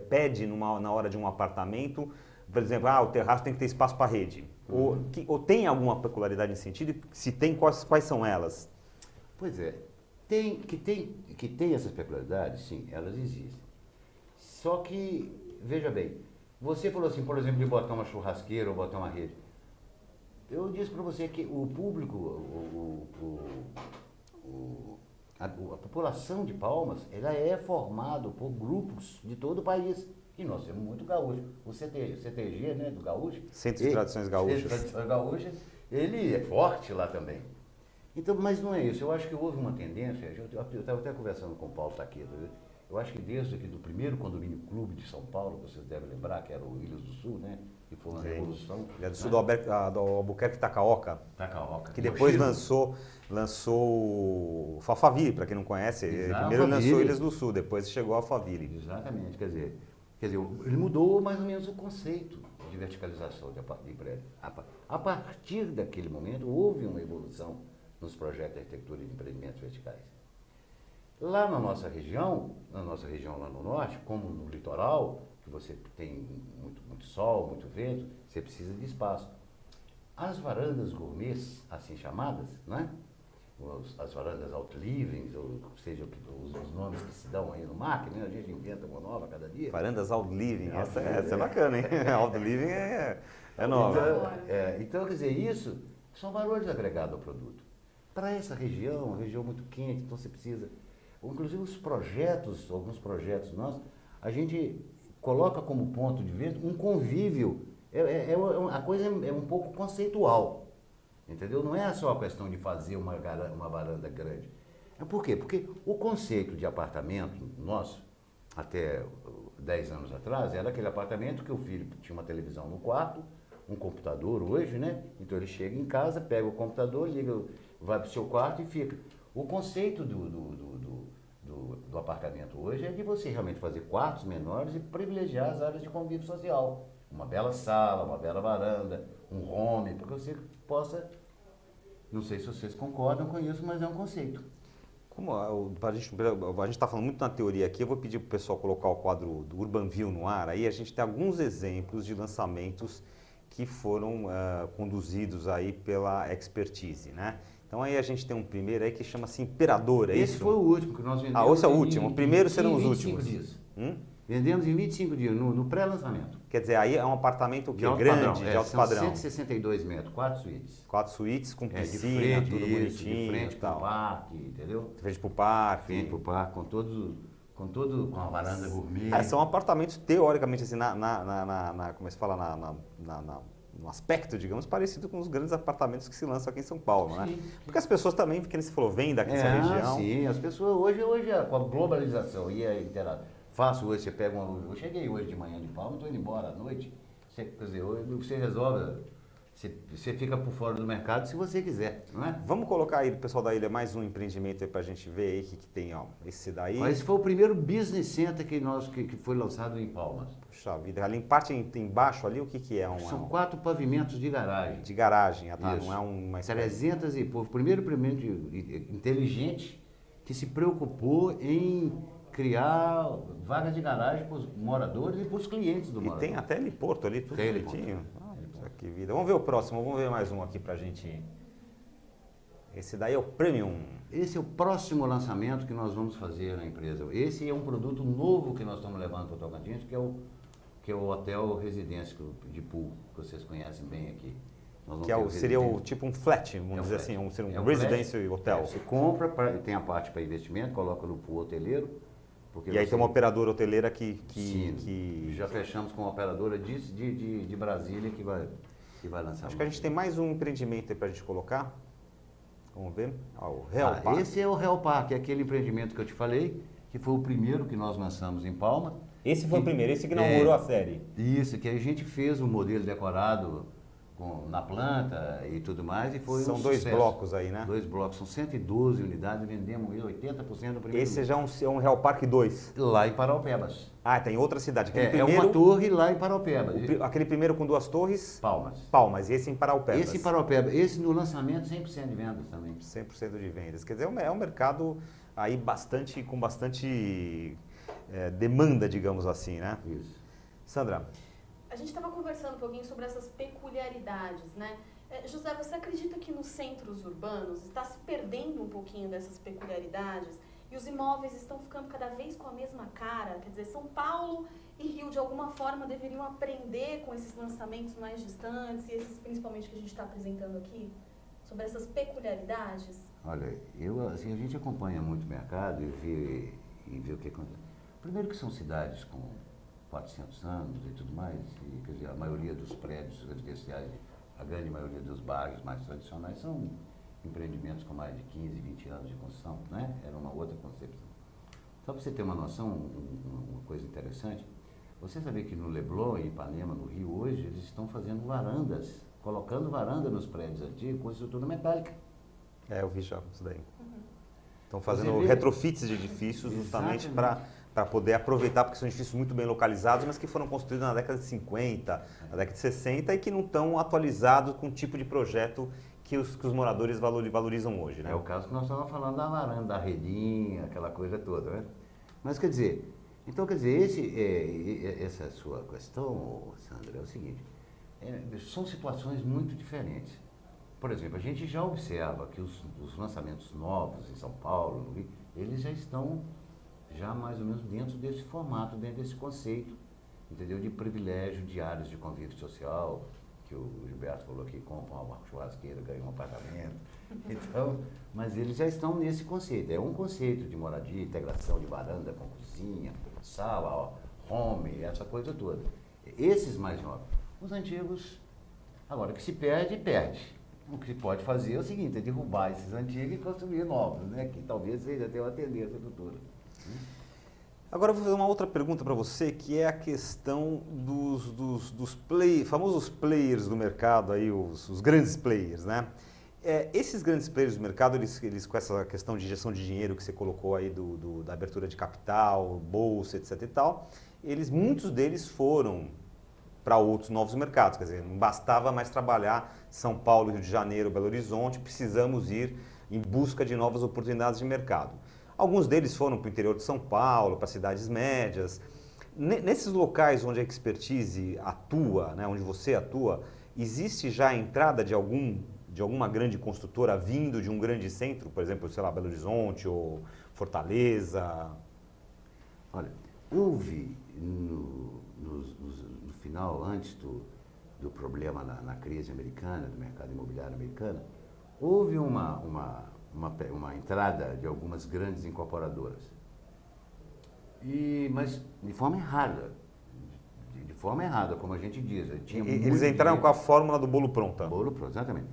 pede na hora de um apartamento? Por exemplo, o terraço tem que ter espaço para rede. Ou tem alguma peculiaridade nesse sentido? Se tem, quais são elas? Pois é. Que tem essas peculiaridades, sim, elas existem. Só que, veja bem, você falou assim, por exemplo, de botar uma churrasqueira ou botar uma rede. Eu disse para você que o público, a população de Palmas, ela é formada por grupos de todo o país. E nós temos muito gaúcho. O CTG, né, do gaúcho. Centro de Tradições Gaúchas. Centro de Tradições Gaúchas, ele é forte lá também. Então, mas não é isso. Eu acho que houve uma tendência, eu estava até conversando com o Paulo Taqueda, eu acho que desde aqui do primeiro condomínio clube de São Paulo, vocês devem lembrar, que era o Ilhas do Sul, né? Que foi uma revolução. Ele é do sul do Albuquerque Tacaoca. Tacaoca. Que depois lançou o Alphaville, para quem não conhece. Primeiro Alphaville. lançou Ilhas do Sul, depois chegou a Alphaville. Exatamente, quer dizer, ele mudou mais ou menos o conceito de verticalização de prédio. A partir daquele momento, houve uma evolução nos projetos de arquitetura de empreendimentos verticais. Lá na nossa região lá no norte, como no litoral, que você tem muito sol, muito vento, você precisa de espaço. As varandas gourmets, assim chamadas, né? As varandas outliving, ou seja, os nomes que se dão aí no marketing, né? A gente inventa uma nova a cada dia. Varandas outliving, essa é bacana, hein? Outliving é nova. Então, quer dizer, isso são valores agregados ao produto. Para essa região, uma região muito quente, então você precisa... Inclusive alguns projetos nossos, a gente coloca como ponto de vista um convívio. A coisa é um pouco conceitual, entendeu? Não é só a questão de fazer uma varanda grande. Por quê? Porque o conceito de apartamento nosso, até 10 anos atrás, era aquele apartamento que o filho tinha uma televisão no quarto, um computador hoje, né? Então ele chega em casa, pega o computador, liga, vai para o seu quarto e fica. O conceito do apartamento hoje é de você realmente fazer quartos menores e privilegiar as áreas de convívio social. Uma bela sala, uma bela varanda, um home, porque você possa... Não sei se vocês concordam com isso, mas é um conceito. Como a gente está falando muito na teoria aqui, eu vou pedir para o pessoal colocar o quadro do UrbanView no ar. Aí a gente tem alguns exemplos de lançamentos que foram conduzidos aí pela expertise, né? Então aí a gente tem um primeiro aí que chama-se Imperador, é Esse isso? foi o último que nós vendemos. Esse é o último. O primeiro serão os 25 últimos. dias. Hum? Vendemos em 25 dias, no pré-lançamento. Quer dizer, aí é um apartamento que é alto grande, padrão, de alto são padrão. 162 metros, 4 suítes. 4 suítes com De piscina, frente, tudo isso, bonitinho de frente e para o tal. parque, entendeu? De frente pro parque. Frente para o parque, com a varanda gourmet. São apartamentos, teoricamente, assim, como é que se fala, no aspecto, digamos, parecido com os grandes apartamentos que se lançam aqui em São Paulo, né? Sim. Porque as pessoas também, porque você falou, vêm dessa região. Sim, as pessoas hoje com a globalização e a interação. Fácil hoje, você pega eu cheguei hoje de manhã de Palma, estou indo embora à noite. Quer dizer, hoje você resolve, você fica por fora do mercado se você quiser, não é? Vamos colocar aí, pessoal da ilha, mais um empreendimento aí pra gente ver aí que tem, ó, esse daí. Mas esse foi o primeiro business center que foi lançado em Palmas. Puxa vida, ali em parte embaixo ali, o que é? São 4 pavimentos de garagem. De garagem, tá? Isso. Não é uma espécie... 300 e pouco. Primeiro inteligente que se preocupou em criar vagas de garagem para os moradores e para os clientes do E morador. tem até heliporto ali, tudo Tem heliporto. bonitinho. Que vida. Vamos ver o próximo, vamos ver mais um aqui pra gente. Esse daí é o Premium. Esse é o próximo lançamento que nós vamos fazer na empresa. Esse é um produto novo que nós estamos levando para o Tocantins, que é o Hotel Residência de Pool, que vocês conhecem bem aqui. Nós vamos Que ter seria residência. tipo um flat, vamos É um dizer flat. assim, seria É um um residência flat. e hotel. Você compra, tem a parte para investimento, coloca no pool hoteleiro. Porque E aí tem uma operadora hoteleira que já fechamos com uma operadora de Brasília que vai lançar. Acho que a gente tem mais um empreendimento aí pra gente colocar. Vamos ver. O Real Park. Esse é o Real Park, é aquele empreendimento que eu te falei, que foi o primeiro que nós lançamos em Palma. Esse foi o primeiro, esse que inaugurou a série. Isso, que a gente fez um modelo decorado na planta e tudo mais, e foi São um 2 sucesso. blocos aí, né? 2 blocos, são 112 unidades, vendemos 80% do primeiro. Esse já é um Real Park 2. Lá em Paraupebas. Ah, tem outra cidade. Aquele É uma torre lá em Paraupebas. aquele primeiro com 2 torres, Palmas. Palmas, e esse em Paraupebas. Esse em Paraupebas. Esse no lançamento, 100% de vendas também. 100% de vendas. Quer dizer, é um mercado aí com bastante demanda, digamos assim, né? Isso. Sandra, A gente estava conversando um pouquinho sobre essas peculiaridades, né? José, você acredita que nos centros urbanos está se perdendo um pouquinho dessas peculiaridades e os imóveis estão ficando cada vez com a mesma cara? Quer dizer, São Paulo e Rio, de alguma forma, deveriam aprender com esses lançamentos mais distantes e esses, principalmente, que a gente está apresentando aqui, sobre essas peculiaridades? Olha, a gente acompanha muito o mercado e vê o que acontece. Primeiro que são cidades com 400 anos e tudo mais, e, quer dizer, a maioria dos prédios residenciais, a grande maioria dos bairros mais tradicionais são empreendimentos com mais de 15, 20 anos de construção, né? Era uma outra concepção. Só para você ter uma noção, uma coisa interessante, você sabia que no Leblon, em Ipanema, no Rio, hoje, eles estão fazendo varandas, colocando varanda nos prédios antigos com estrutura metálica. eu vi já isso daí. Estão fazendo Você vê? retrofits de edifícios justamente para poder aproveitar, porque são edifícios muito bem localizados, mas que foram construídos na década de 50, na década de 60 e que não estão atualizados com o tipo de projeto que os moradores valorizam hoje, né? É o caso que nós estávamos falando da varanda, da redinha, aquela coisa toda, né? Mas quer dizer, essa sua questão, Sandra, é o seguinte, são situações muito diferentes. Por exemplo, a gente já observa que os lançamentos novos em São Paulo, no Rio, eles já estão mais ou menos dentro desse formato, dentro desse conceito, entendeu? De privilégio de áreas de convívio social, que o Gilberto falou que compra uma churrasqueira, ganha um apartamento. Então, mas eles já estão nesse conceito. É um conceito de moradia, integração de varanda com cozinha, sala, home, essa coisa toda. Esses mais novos. Os antigos, agora, que se perde, perde. O que se pode fazer é o seguinte, é derrubar esses antigos e construir novos, né? Que talvez seja até uma tendência futura. Agora eu vou fazer uma outra pergunta para você, que é a questão dos famosos players do mercado, aí, os grandes players, né? Esses grandes players do mercado, eles com essa questão de injeção de dinheiro que você colocou aí da abertura de capital, bolsa, etc e tal, muitos deles foram para outros novos mercados, quer dizer, não bastava mais trabalhar São Paulo, Rio de Janeiro, Belo Horizonte, precisamos ir em busca de novas oportunidades de mercado. Alguns deles foram para o interior de São Paulo, para cidades médias. Nesses locais onde a expertise atua, né, onde você atua, existe já a entrada de algum de alguma grande construtora vindo de um grande centro, por exemplo, sei lá, Belo Horizonte ou Fortaleza? Olha, houve no final, antes do problema na crise americana, do mercado imobiliário americano, houve uma entrada de algumas grandes incorporadoras. Mas de forma errada. De forma errada, como a gente diz. Eles entraram com a fórmula do bolo pronta. Bolo pronto, exatamente.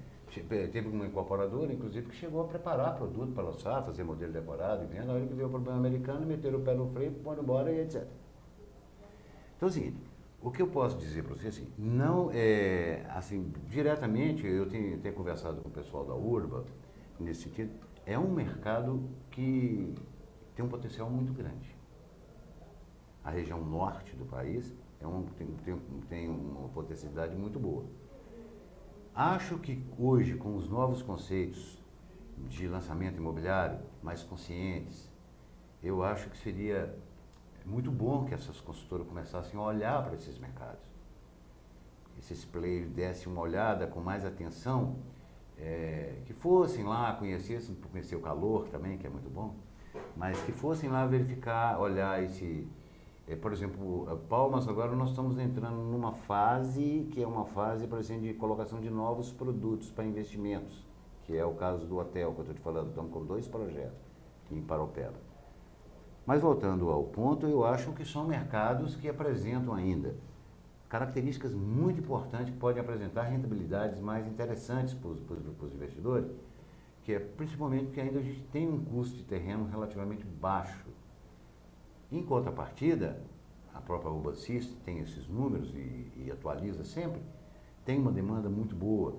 Teve uma incorporadora, inclusive, que chegou a preparar produto para lançar, fazer modelo decorado e venda. Na hora que veio o problema americano, meteram o pé no freio, foram embora e etc. Então é o seguinte, o que eu posso dizer para você, assim, não é, assim, diretamente, eu tenho conversado com o pessoal da Urba, nesse sentido, é um mercado que tem um potencial muito grande. A região norte do país tem uma potencialidade muito boa. Acho que hoje, com os novos conceitos de lançamento imobiliário mais conscientes, eu acho que seria muito bom que essas construtoras começassem a olhar para esses mercados. Esses players dessem uma olhada com mais atenção, que fossem lá, conhecer o calor também, que é muito bom, mas que fossem lá verificar, olhar por exemplo, Palmas, agora nós estamos entrando numa fase que é uma fase, por exemplo, de colocação de novos produtos para investimentos, que é o caso do hotel que eu estou te falando. Estamos com 2 projetos em Paropeba. Mas voltando ao ponto, eu acho que são mercados que apresentam ainda características muito importantes que podem apresentar rentabilidades mais interessantes para os investidores, que é principalmente porque ainda a gente tem um custo de terreno relativamente baixo. Em contrapartida, a própria Urban System tem esses números e atualiza sempre, tem uma demanda muito boa,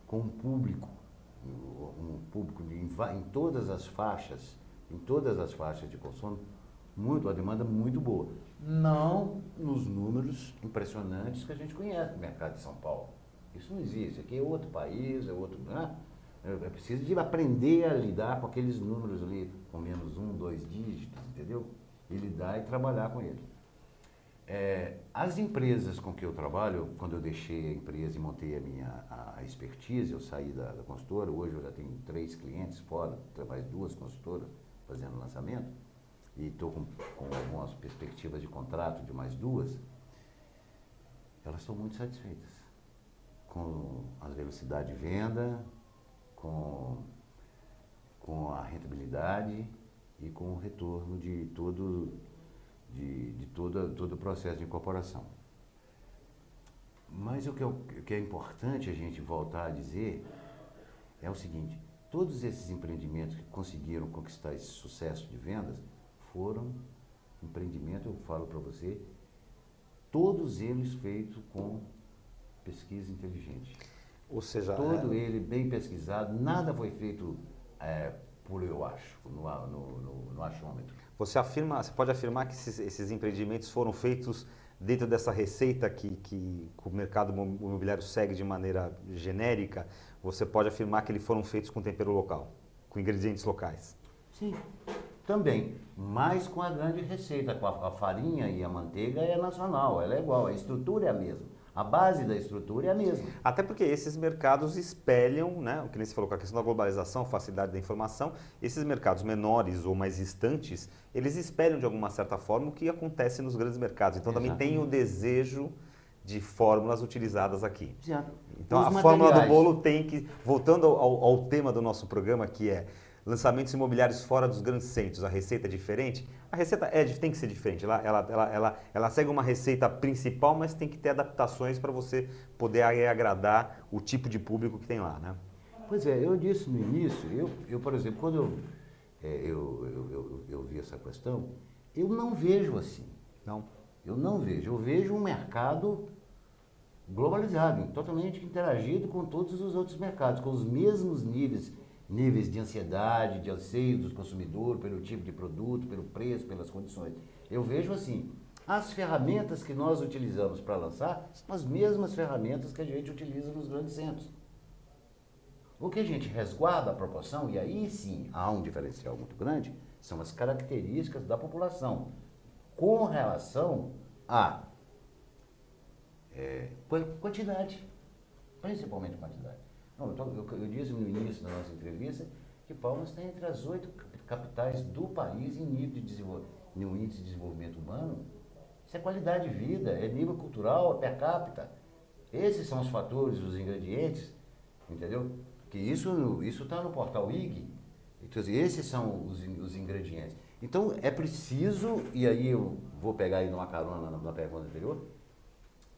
com um público em todas as faixas de consumo, a demanda muito boa. Não nos números impressionantes que a gente conhece no mercado de São Paulo. Isso não existe, aqui é outro país, é outro... Né? É preciso de aprender a lidar com aqueles números ali, com menos 1, 2 dígitos, entendeu? E lidar e trabalhar com ele. As empresas com que eu trabalho, quando eu deixei a empresa e montei a expertise, eu saí da consultora, hoje eu já tenho 3 clientes fora, mais 2 consultoras fazendo lançamento, e estou com algumas perspectivas de contrato de mais 2, elas estão muito satisfeitas com a velocidade de venda, com a rentabilidade e com o retorno de todo o processo de incorporação. Mas o que é importante a gente voltar a dizer é o seguinte: todos esses empreendimentos que conseguiram conquistar esse sucesso de vendas foram empreendimentos, eu falo para você, todos eles feitos com pesquisa inteligente. Ou seja, todo ele bem pesquisado, nada foi feito por eu acho, no achômetro. Você pode afirmar que esses empreendimentos foram feitos dentro dessa receita que o mercado imobiliário segue de maneira genérica? Você pode afirmar que eles foram feitos com tempero local, com ingredientes locais? Sim, também, mas com a grande receita, com a farinha e a manteiga é nacional, ela é igual, a estrutura é a mesma. A base da estrutura é a mesma. Até porque esses mercados espelham, né, o que nem você falou, com a questão da globalização, facilidade da informação, esses mercados menores ou mais distantes, eles espelham de alguma certa forma o que acontece nos grandes mercados. Então também tem o desejo de fórmulas utilizadas aqui. Exato. Então a fórmula do bolo tem que, voltando ao tema do nosso programa, que é lançamentos imobiliários fora dos grandes centros, a receita é diferente? A receita tem que ser diferente, ela segue uma receita principal, mas tem que ter adaptações para você poder agradar o tipo de público que tem lá, né? Pois é, eu disse no início, eu por exemplo, quando eu vi essa questão, eu não vejo assim. Não? Eu não vejo, eu vejo um mercado globalizado, totalmente interagido com todos os outros mercados, com os mesmos níveis de ansiedade, de anseio do consumidor pelo tipo de produto, pelo preço, pelas condições. Eu vejo assim, as ferramentas que nós utilizamos para lançar são as mesmas ferramentas que a gente utiliza nos grandes centros. O que a gente resguarda a proporção, e aí sim há um diferencial muito grande, são as características da população com relação a quantidade, principalmente quantidade. Não, eu disse no início da nossa entrevista que Palmas está entre as 8 capitais do país em nível de no índice de desenvolvimento humano. Isso é qualidade de vida, é nível cultural, é per capita. Esses são os fatores, os ingredientes, entendeu? Que isso está no portal IG. Então, esses são os ingredientes. Então, é preciso, e aí eu vou pegar aí numa carona na pergunta anterior,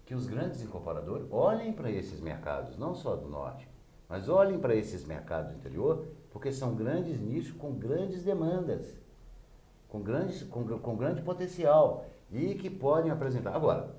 que os grandes incorporadores olhem para esses mercados, não só do norte, mas olhem para esses mercados do interior, porque são grandes nichos com grandes demandas, com grande potencial e que podem apresentar. Agora,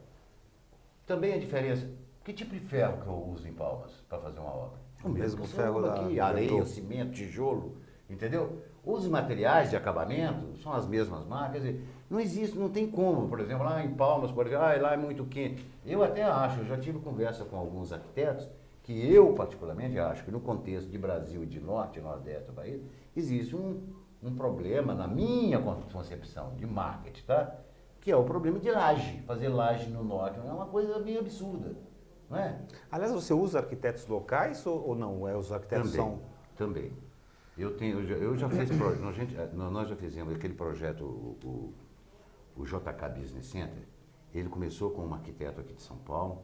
também a diferença, que tipo de ferro que eu uso em Palmas para fazer uma obra? O mesmo ferro aqui, da areia, cimento, tijolo, entendeu? Os materiais de acabamento são as mesmas marcas. Não existe, não tem como, por exemplo, lá em Palmas, por exemplo, lá é muito quente. Eu até acho, eu já tive conversa com alguns arquitetos, que eu particularmente acho que no contexto de Brasil e de norte e nordeste do país, existe um problema, na minha concepção de marketing, tá? Que é o problema de laje. Fazer laje no norte é uma coisa meio absurda, não é? Aliás, você usa arquitetos locais ou não? Os arquitetos Também. Eu já fiz, nós já fizemos aquele projeto, o JK Business Center. Ele começou com um arquiteto aqui de São Paulo,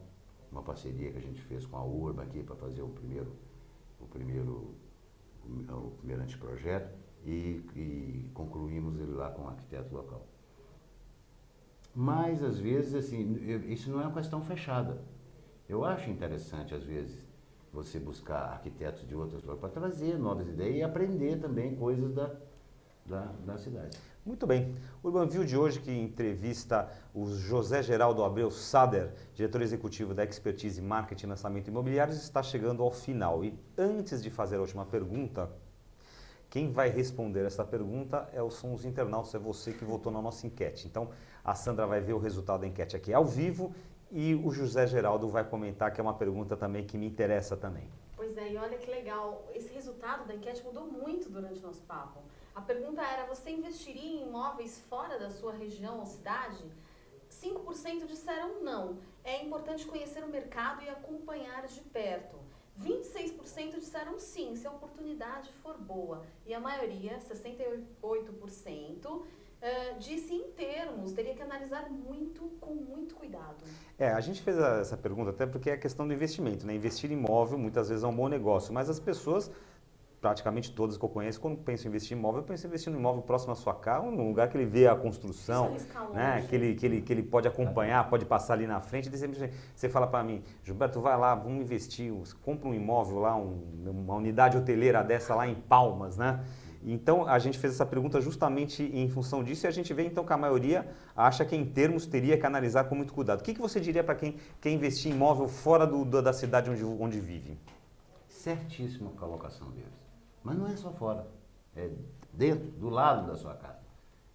uma parceria que a gente fez com a Urba aqui para fazer o primeiro anteprojeto e concluímos ele lá com um arquiteto local. Mas, às vezes, assim, isso não é uma questão fechada. Eu acho interessante, às vezes, você buscar arquitetos de outras lojas para trazer novas ideias e aprender também coisas da cidade. Muito bem. O Urban View de hoje, que entrevista o José Geraldo Abreu Sader, diretor executivo da Expertise Marketing e Lançamento Imobiliários, está chegando ao final. E antes de fazer a última pergunta, quem vai responder essa pergunta são os internautas, é você que votou na nossa enquete. Então, a Sandra vai ver o resultado da enquete aqui ao vivo e o José Geraldo vai comentar, que é uma pergunta também que me interessa também. Pois é, e olha que legal, esse resultado da enquete mudou muito durante o nosso papo. A pergunta era, você investiria em imóveis fora da sua região ou cidade? 5% disseram não. É importante conhecer o mercado e acompanhar de perto. 26% disseram sim, se a oportunidade for boa. E a maioria, 68%, disse em termos, teria que analisar com muito cuidado. A gente fez essa pergunta até porque é a questão do investimento, né? Investir em imóvel muitas vezes é um bom negócio, mas as pessoas, praticamente todas que eu conheço, quando pensam em investir em imóvel, pensam em investir no imóvel próximo à sua casa, num lugar que ele vê a construção, né? Que ele pode acompanhar, pode passar ali na frente. E você fala para mim, Gilberto, vai lá, vamos investir, compra um imóvel lá, uma unidade hoteleira dessa lá em Palmas, né? Então, a gente fez essa pergunta justamente em função disso e a gente vê então que a maioria acha que em termos teria que analisar com muito cuidado. O que você diria para quem quer investir em imóvel fora da cidade onde vive? Certíssima a colocação deles. Mas não é só fora, é dentro, do lado da sua casa.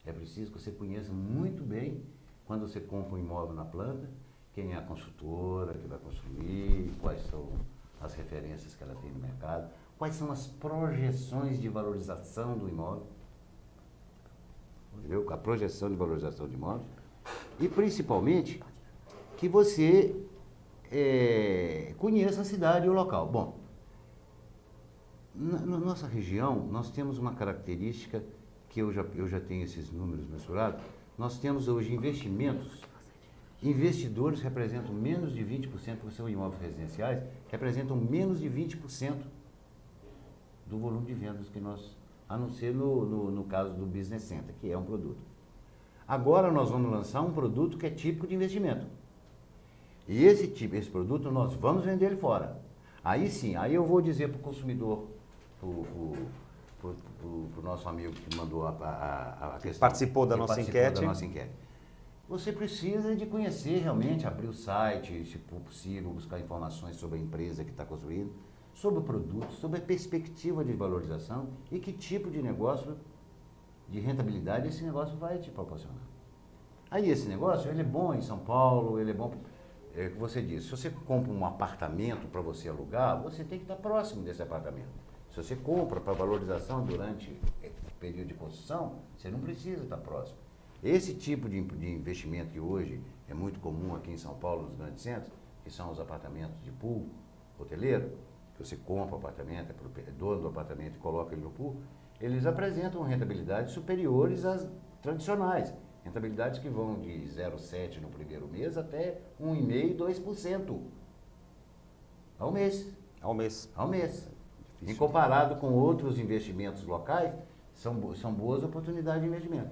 É preciso que você conheça muito bem, quando você compra um imóvel na planta, quem é a construtora que vai construir, quais são as referências que ela tem no mercado, quais são as projeções de valorização do imóvel, entendeu? A projeção de valorização do imóvel, e principalmente que você conheça a cidade e o local. Bom, na nossa região, nós temos uma característica que eu já tenho esses números mensurados. Nós temos hoje investidores que representam menos de 20%, porque são imóveis residenciais, representam menos de 20% do volume de vendas que nós, a não ser no caso do Business Center, que é um produto. Agora nós vamos lançar um produto que é típico de investimento. E esse produto nós vamos vender ele fora. Aí sim, aí eu vou dizer para o consumidor, para o nosso amigo que mandou a questão. Participou da nossa enquete. Você precisa de conhecer realmente, abrir o site, se for possível, buscar informações sobre a empresa que está construindo, sobre o produto, sobre a perspectiva de valorização e que tipo de negócio, de rentabilidade esse negócio vai te proporcionar. Aí esse negócio, ele é bom em São Paulo, ele é bom, é o que você disse, se você compra um apartamento para você alugar, você tem que estar próximo desse apartamento. Se você compra para valorização durante o período de construção, você não precisa estar próximo. Esse tipo de investimento que hoje é muito comum aqui em São Paulo, nos grandes centros, que são os apartamentos de pool hoteleiro, que você compra o apartamento, é dono do apartamento e coloca ele no pool, eles apresentam rentabilidades superiores às tradicionais. Rentabilidades que vão de 0,7% no primeiro mês até 1,5%, 2% ao mês. Ao mês. Ao mês. Difícil. Em comparado com outros investimentos locais, são boas oportunidades de investimento.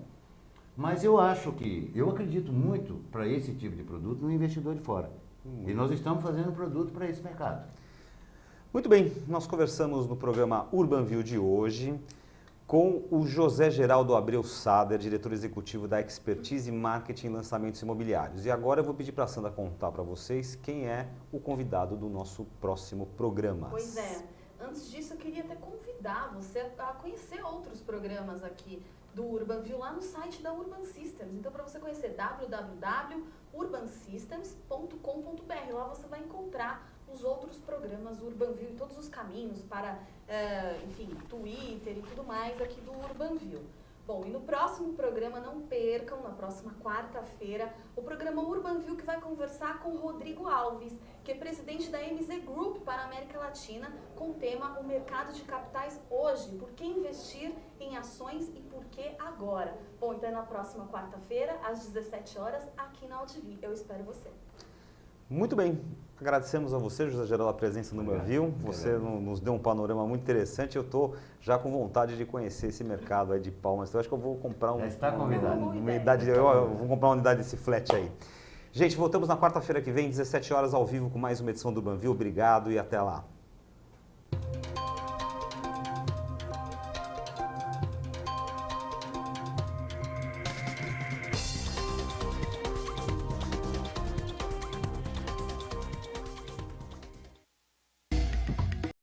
Mas eu acredito muito para esse tipo de produto no investidor de fora. E nós estamos fazendo produto para esse mercado. Muito bem, nós conversamos no programa Urban View de hoje com o José Geraldo Abreu Sader, diretor executivo da Expertise Marketing e Lançamentos Imobiliários. E agora eu vou pedir para a Sandra contar para vocês quem é o convidado do nosso próximo programa. Pois é. Antes disso, eu queria até convidar você a conhecer outros programas aqui do Urban View lá no site da Urban Systems. Então, para você conhecer www.urbansystems.com.br, lá você vai encontrar os outros programas Urban View e todos os caminhos para, enfim, Twitter e tudo mais aqui do Urban View. Bom, e no próximo programa, não percam, na próxima quarta-feira, o programa Urban View, que vai conversar com o Rodrigo Alves, que é presidente da MZ Group para a América Latina, com o tema O Mercado de Capitais Hoje, por que investir em ações e por que agora? Bom, então é na próxima quarta-feira, às 17 horas, aqui na AltV. Eu espero você. Muito bem, agradecemos a você, José Geraldo, a presença no Urban View. Você nos deu um panorama muito interessante. Eu estou já com vontade de conhecer esse mercado aí de Palmas. Eu acho que eu vou comprar Já está convidado. uma unidade. Eu vou comprar uma unidade desse flat aí. Gente, voltamos na quarta-feira que vem, 17 horas, ao vivo, com mais uma edição do Urban View. Obrigado e até lá.